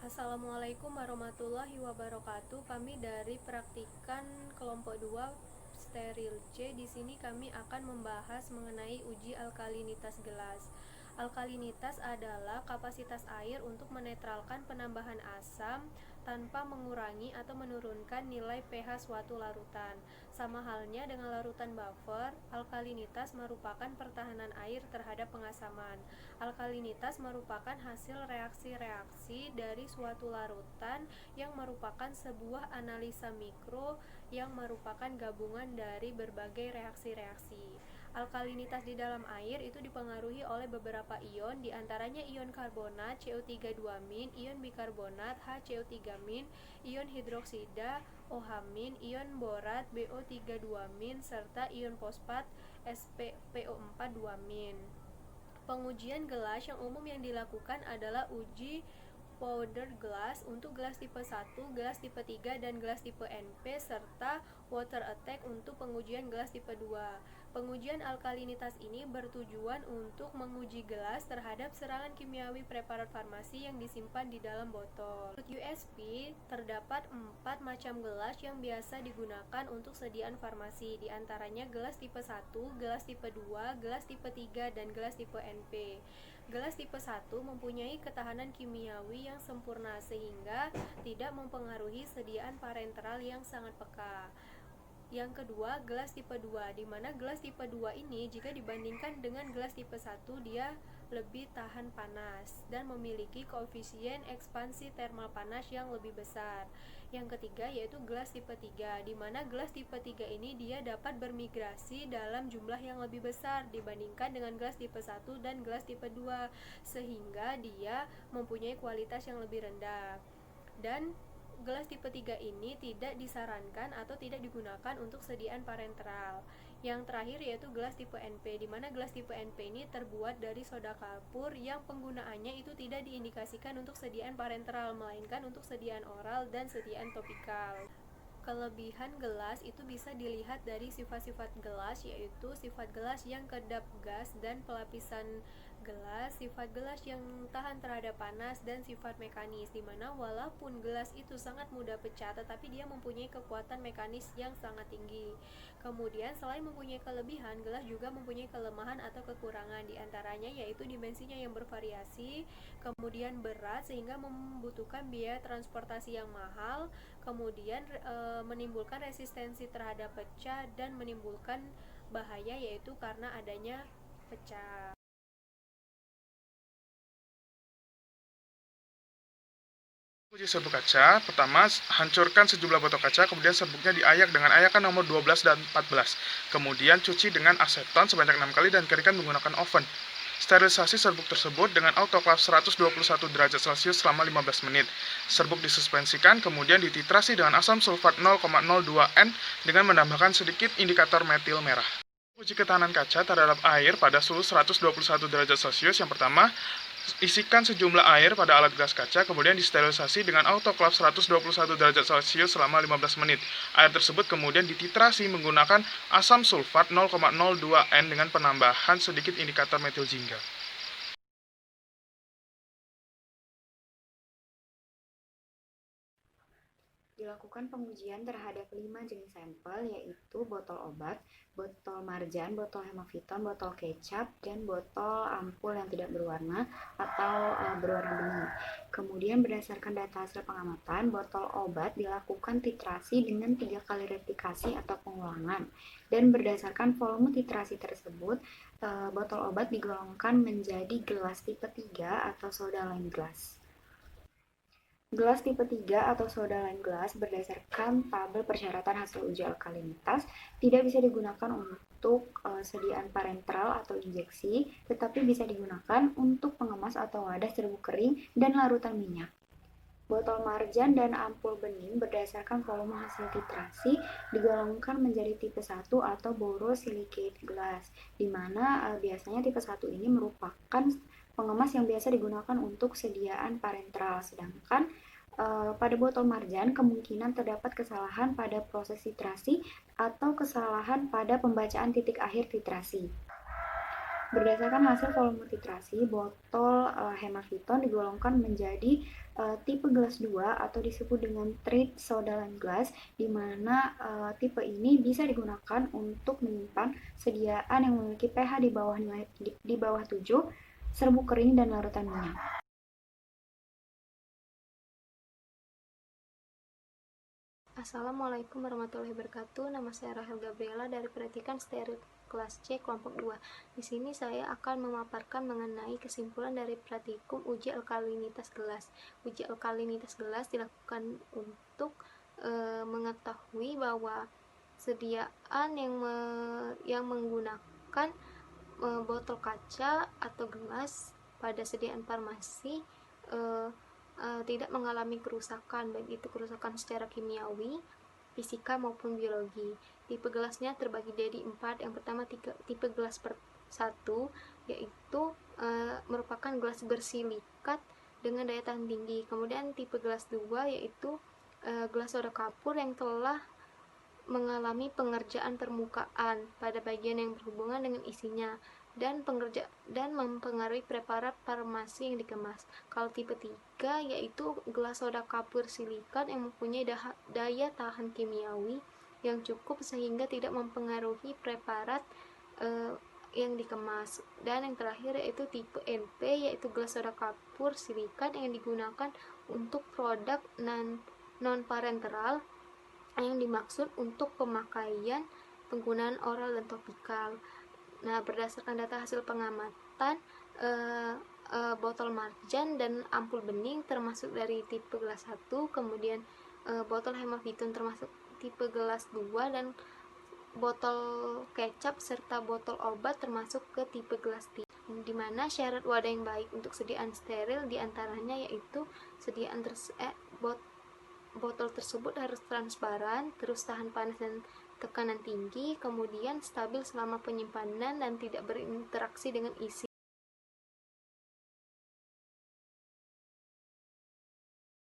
Assalamualaikum warahmatullahi wabarakatuh. Kami dari praktikan kelompok 2 steril C. Di sini kami akan membahas mengenai uji alkalinitas gelas. Alkalinitas adalah kapasitas air untuk menetralkan penambahan asam tanpa mengurangi atau menurunkan nilai pH suatu larutan. Sama halnya dengan larutan buffer, alkalinitas merupakan pertahanan air terhadap pengasaman. Alkalinitas merupakan hasil reaksi-reaksi dari suatu larutan yang merupakan sebuah analisa mikro yang merupakan gabungan dari berbagai reaksi-reaksi. Alkalinitas di dalam air itu dipengaruhi oleh beberapa ion, diantaranya ion karbonat CO3 2-, ion bikarbonat HCO3-, ion hidroksida OH-, ion borat BO3 2-, serta ion fosfat SpPO4 2-. Pengujian gelas yang umum yang dilakukan adalah uji powder glass untuk gelas tipe 1, gelas tipe 3, dan gelas tipe NP, serta water attack untuk pengujian gelas tipe 2. Pengujian alkalinitas ini bertujuan untuk menguji gelas terhadap serangan kimiawi preparat farmasi yang disimpan di dalam botol. Menurut USP, terdapat 4 macam gelas yang biasa digunakan untuk sediaan farmasi, diantaranya gelas tipe 1, gelas tipe 2, gelas tipe 3, dan gelas tipe NP. Gelas tipe 1 mempunyai ketahanan kimiawi yang sempurna sehingga tidak mempengaruhi sediaan parenteral yang sangat peka. Yang kedua, gelas tipe 2, di mana gelas tipe 2 ini jika dibandingkan dengan gelas tipe 1 dia lebih tahan panas dan memiliki koefisien ekspansi termal panas yang lebih besar. Yang ketiga yaitu gelas tipe 3, di mana gelas tipe 3 ini dia dapat bermigrasi dalam jumlah yang lebih besar dibandingkan dengan gelas tipe 1 dan gelas tipe 2, sehingga dia mempunyai kualitas yang lebih rendah. Dan gelas tipe 3 ini tidak disarankan atau tidak digunakan untuk sediaan parenteral. Yang terakhir yaitu gelas tipe NP, di mana gelas tipe NP ini terbuat dari soda kapur yang penggunaannya itu tidak diindikasikan untuk sediaan parenteral, melainkan untuk sediaan oral dan sediaan topikal. Kelebihan gelas itu bisa dilihat dari sifat-sifat gelas, yaitu sifat gelas yang kedap gas dan pelapisan gelas, sifat gelas yang tahan terhadap panas, dan sifat mekanis, dimana walaupun gelas itu sangat mudah pecah tetapi dia mempunyai kekuatan mekanis yang sangat tinggi. Kemudian selain mempunyai kelebihan, gelas juga mempunyai kelemahan atau kekurangan, diantaranya yaitu dimensinya yang bervariasi, kemudian berat sehingga membutuhkan biaya transportasi yang mahal, kemudian menimbulkan resistensi terhadap pecah, dan menimbulkan bahaya yaitu karena adanya pecah. Uji serbuk kaca, pertama hancurkan sejumlah botol kaca, kemudian serbuknya diayak dengan ayakan nomor 12 dan 14. Kemudian cuci dengan aseton sebanyak 6 kali dan keringkan menggunakan oven. Sterilisasi serbuk tersebut dengan autoclave 121 derajat Celcius selama 15 menit. Serbuk disuspensikan, kemudian dititrasi dengan asam sulfat 0,02N dengan menambahkan sedikit indikator metil merah. Uji ketahanan kaca terhadap air pada suhu 121 derajat Celcius. Yang pertama, isikan sejumlah air pada alat gelas kaca, kemudian disterilisasi dengan autoclave 121 derajat Celcius selama 15 menit. Air tersebut kemudian dititrasi menggunakan asam sulfat 0,02N dengan penambahan sedikit indikator metil jingga. Dilakukan pengujian terhadap 5 jenis sampel, yaitu botol obat, botol marjan, botol hemaviton, botol kecap, dan botol ampul yang tidak berwarna atau berwarna bening. Kemudian berdasarkan data hasil pengamatan, botol obat dilakukan titrasi dengan 3 kali replikasi atau pengulangan. Dan berdasarkan volume titrasi tersebut, botol obat digolongkan menjadi gelas tipe 3 atau soda lime glass. Gelas tipe 3 atau soda lime glass berdasarkan tabel persyaratan hasil uji alkalinitas tidak bisa digunakan untuk sediaan parenteral atau injeksi, tetapi bisa digunakan untuk pengemas atau wadah serbuk kering dan larutan minyak. Botol marjan dan ampul bening berdasarkan volume hasil titrasi digolongkan menjadi tipe 1 atau borosilicate glass, di mana biasanya tipe 1 ini merupakan pengemas yang biasa digunakan untuk sediaan parenteral, sedangkan pada botol marjan kemungkinan terdapat kesalahan pada proses titrasi atau kesalahan pada pembacaan titik akhir titrasi. Berdasarkan hasil volume titrasi, botol hemaviton digolongkan menjadi tipe gelas 2 atau disebut dengan treat soda lime glass, di mana tipe ini bisa digunakan untuk menyimpan sediaan yang memiliki pH di bawah 7, serbuk kering dan larutan minyak. Assalamualaikum warahmatullahi wabarakatuh. Nama saya Rahel Gabriela dari Perhatikan Steril kelas C kelompok 2. Di sini saya akan memaparkan mengenai kesimpulan dari praktikum uji alkalinitas gelas. Uji alkalinitas gelas dilakukan untuk mengetahui bahwa sediaan yang menggunakan botol kaca atau gelas pada sediaan farmasi tidak mengalami kerusakan, baik itu kerusakan secara kimiawi, fisika maupun biologi. Tipe gelasnya terbagi jadi 4. Yang pertama tipe gelas per 1, yaitu merupakan gelas bersilikat dengan daya tahan tinggi. Kemudian tipe gelas 2 yaitu gelas soda kapur yang telah mengalami pengerjaan permukaan pada bagian yang berhubungan dengan isinya dan mempengaruhi preparat farmasi yang dikemas. Kalau tipe 3 yaitu gelas soda kapur silikat yang mempunyai daya tahan kimiawi yang cukup sehingga tidak mempengaruhi preparat yang dikemas. Dan yang terakhir yaitu tipe NP, yaitu gelas soda kapur silikat yang digunakan untuk produk non parenteral yang dimaksud untuk pemakaian penggunaan oral dan topikal. Nah, berdasarkan data hasil pengamatan, botol marjan dan ampul bening termasuk dari tipe gelas 1, kemudian botol hemaviton termasuk tipe gelas 2, dan botol kecap serta botol obat termasuk ke tipe gelas 3. Di mana syarat wadah yang baik untuk sediaan steril diantaranya yaitu botol tersebut harus transparan, terus tahan panas dan tekanan tinggi, kemudian stabil selama penyimpanan dan tidak berinteraksi dengan isi